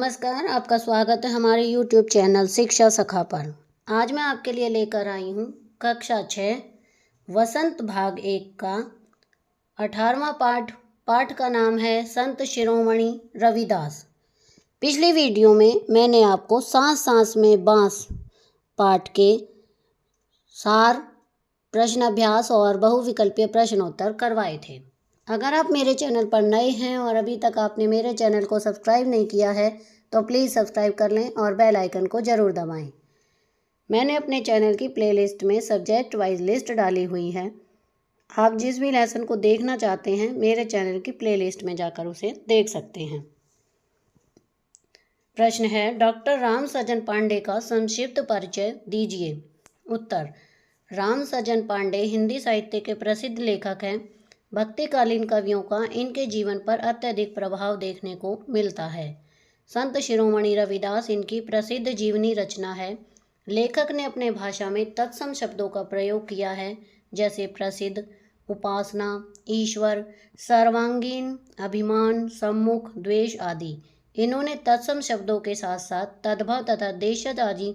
नमस्कार, आपका स्वागत है हमारे YouTube चैनल शिक्षा सखा पर। आज मैं आपके लिए लेकर आई हूँ कक्षा 6 वसंत भाग 1 का 18वां पाठ। पाठ का नाम है संत शिरोमणि रविदास। पिछली वीडियो में मैंने आपको सांस सांस में बांस पाठ के सार, प्रश्न अभ्यास और बहुविकल्पीय प्रश्नोत्तर करवाए थे। अगर आप मेरे चैनल पर नए हैं और अभी तक आपने मेरे चैनल को सब्सक्राइब नहीं किया है तो प्लीज़ सब्सक्राइब कर लें और बेल आइकन को ज़रूर दबाएं। मैंने अपने चैनल की प्लेलिस्ट में सब्जेक्ट वाइज लिस्ट डाली हुई है। आप जिस भी लेसन को देखना चाहते हैं मेरे चैनल की प्लेलिस्ट में जाकर उसे देख सकते हैं। प्रश्न है, डॉक्टर राम सजन पांडे का संक्षिप्त परिचय दीजिए। उत्तर, राम सजन पांडे हिंदी साहित्य के प्रसिद्ध लेखक हैं। भक्तिकालीन कवियों का इनके जीवन पर अत्यधिक प्रभाव देखने को मिलता है। संत शिरोमणि रविदास इनकी प्रसिद्ध जीवनी रचना है। लेखक ने अपने भाषा में तत्सम शब्दों का प्रयोग किया है, जैसे प्रसिद्ध, उपासना, ईश्वर, सर्वांगीण, अभिमान, सम्मुख, द्वेष आदि। इन्होंने तत्सम शब्दों के साथ साथ तद्भव तथा देशज आदि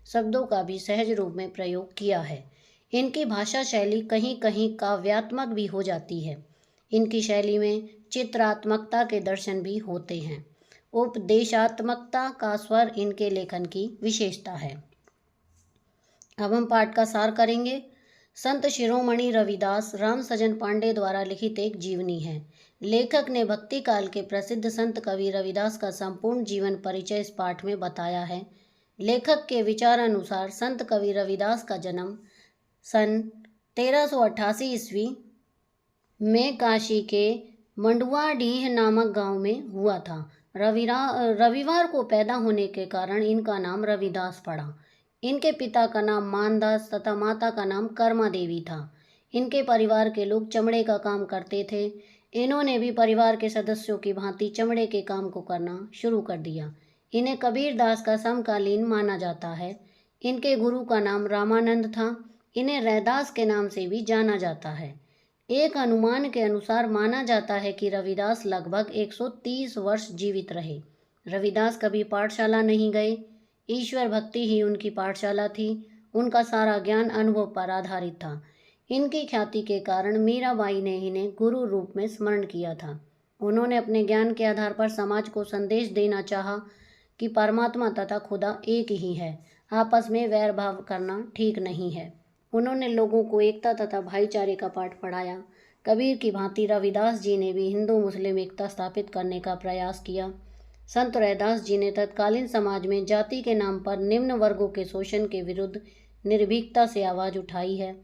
शब्दों का भी सहज रूप में प्रयोग किया है। इनकी भाषा शैली कहीं कहीं काव्यात्मक भी हो जाती है। इनकी शैली में चित्रात्मकता के दर्शन भी होते हैं। उपदेशात्मकता का स्वर इनके लेखन की विशेषता है। अब हम पाठ का सार करेंगे। संत शिरोमणि रविदास राम सजन पांडे द्वारा लिखित एक जीवनी है। लेखक ने भक्ति काल के प्रसिद्ध संत कवि रविदास का संपूर्ण जीवन परिचय इस पाठ में बताया है। लेखक के विचार अनुसार संत कवि रविदास का जन्म सन 1388 ईस्वी में काशी के मंडुआडीह नामक गांव में हुआ था। रविवार को पैदा होने के कारण इनका नाम रविदास पड़ा। इनके पिता का नाम मानदास तथा माता का नाम कर्मा देवी था। इनके परिवार के लोग चमड़े का काम करते थे। इन्होंने भी परिवार के सदस्यों की भांति चमड़े के काम को करना शुरू कर दिया। इन्हें कबीर दास का समकालीन माना जाता है। इनके गुरु का नाम रामानंद था। इन्हें रैदास के नाम से भी जाना जाता है। एक अनुमान के अनुसार माना जाता है कि रविदास लगभग 130 वर्ष जीवित रहे। रविदास कभी पाठशाला नहीं गए। ईश्वर भक्ति ही उनकी पाठशाला थी। उनका सारा ज्ञान अनुभव पर आधारित था। इनकी ख्याति के कारण मीराबाई ने इन्हें गुरु रूप में स्मरण किया था। उन्होंने अपने ज्ञान के आधार पर समाज को संदेश देना चाहा कि परमात्मा तथा खुदा एक ही है। आपस में वैर भाव करना ठीक नहीं है। उन्होंने लोगों को एकता तथा भाईचारे का पाठ पढ़ाया। कबीर की भांति रविदास जी ने भी हिंदू मुस्लिम एकता स्थापित करने का प्रयास किया। संत रैदास जी ने तत्कालीन समाज में जाति के नाम पर निम्न वर्गों के शोषण के विरुद्ध निर्भीकता से आवाज़ उठाई है।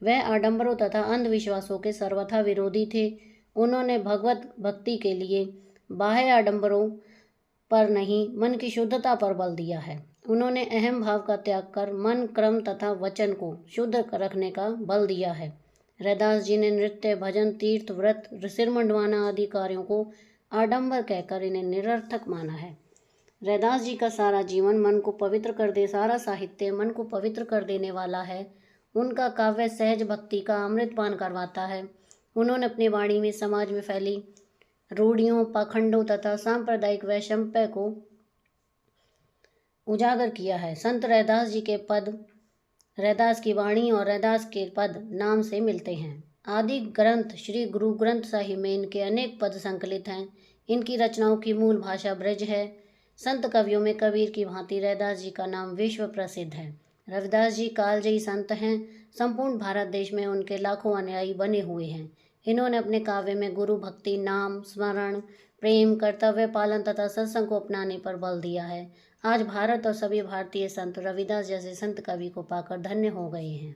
वह आडंबरों तथा अंधविश्वासों के सर्वथा विरोधी थे। उन्होंने भगवत भक्ति के लिए बाह्य आडंबरों पर नहीं, मन की शुद्धता पर बल दिया है। उन्होंने अहम भाव का त्याग कर मन, क्रम तथा वचन को शुद्ध रखने का बल दिया है। रैदास जी ने नृत्य, भजन, तीर्थ, व्रत, सिर मुंडवाना आदि कार्यों को आडंबर कहकर इन्हें निरर्थक माना है। रैदास जी का सारा जीवन मन को पवित्र कर दे, सारा साहित्य मन को पवित्र कर देने वाला है। उनका काव्य सहज भक्ति का अमृतपान करवाता है। उन्होंने अपनी वाणी में समाज में फैली रूढ़ियों, पाखंडों तथा सांप्रदायिक वैषम्य को उजागर किया है। संत रैदास जी के पद रैदास की वाणी और रैदास के पद नाम से मिलते हैं। आदि ग्रंथ श्री गुरु ग्रंथ साहिब में इनके अनेक पद संकलित हैं। इनकी रचनाओं की मूल भाषा ब्रज है। संत कवियों में कबीर की भांति रैदास जी का नाम विश्व प्रसिद्ध है। रविदास जी कालजयी संत हैं। संपूर्ण भारत देश में उनके लाखों अनुयायी बने हुए हैं। इन्होंने अपने काव्य में गुरु भक्ति, नाम स्मरण, प्रेम, कर्तव्य पालन तथा सत्संग को अपनाने पर बल दिया है। आज भारत और सभी भारतीय संत रविदास जैसे संत कवि को पाकर धन्य हो गए हैं।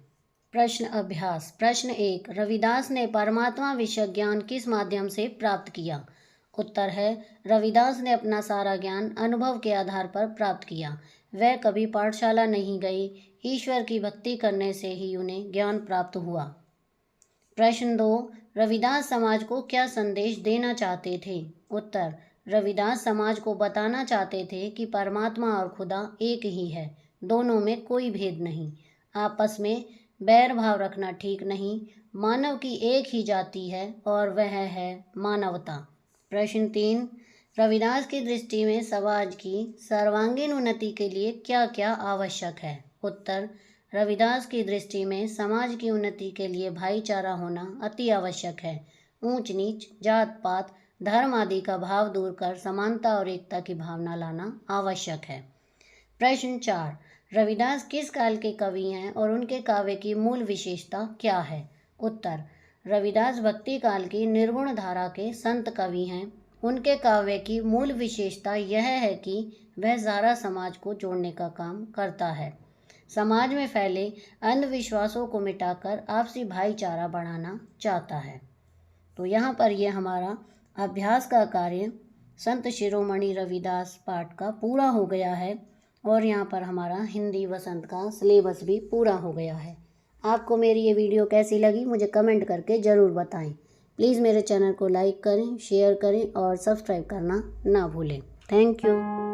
प्रश्न अभ्यास। प्रश्न 1, रविदास ने परमात्मा विषय ज्ञान किस माध्यम से प्राप्त किया? उत्तर है, रविदास ने अपना सारा ज्ञान अनुभव के आधार पर प्राप्त किया। वह कभी पाठशाला नहीं गए। ईश्वर की भक्ति करने से ही उन्हें ज्ञान प्राप्त हुआ। प्रश्न 2, रविदास समाज को क्या संदेश देना चाहते थे? उत्तर, रविदास समाज को बताना चाहते थे कि परमात्मा और खुदा एक ही है, दोनों में कोई भेद नहीं। आपस में बैर भाव रखना ठीक नहीं। मानव की एक ही जाति है और वह है मानवता। प्रश्न 3, रविदास की दृष्टि में समाज की सर्वांगीण उन्नति के लिए क्या क्या आवश्यक है? उत्तर, रविदास की दृष्टि में समाज की उन्नति के लिए भाईचारा होना अति आवश्यक है। ऊंच नीच, जात पात, धर्म आदि का भाव दूर कर समानता और एकता की भावना लाना आवश्यक है। प्रश्न 4, रविदास किस काल के कवि हैं और उनके काव्य की मूल विशेषता क्या है? उत्तर, रविदास भक्ति काल की निर्गुण धारा के संत कवि हैं। उनके काव्य की मूल विशेषता यह है कि वह सारा समाज को जोड़ने का काम करता है। समाज में फैले अंधविश्वासों को मिटाकर आपसी भाईचारा बढ़ाना चाहता है। तो यहाँ पर यह हमारा अभ्यास का कार्य संत शिरोमणि रविदास पाठ का पूरा हो गया है और यहाँ पर हमारा हिंदी वसंत का सिलेबस भी पूरा हो गया है। आपको मेरी ये वीडियो कैसी लगी मुझे कमेंट करके ज़रूर बताएं। प्लीज़ मेरे चैनल को लाइक करें, शेयर करें और सब्सक्राइब करना ना भूलें। Thank you.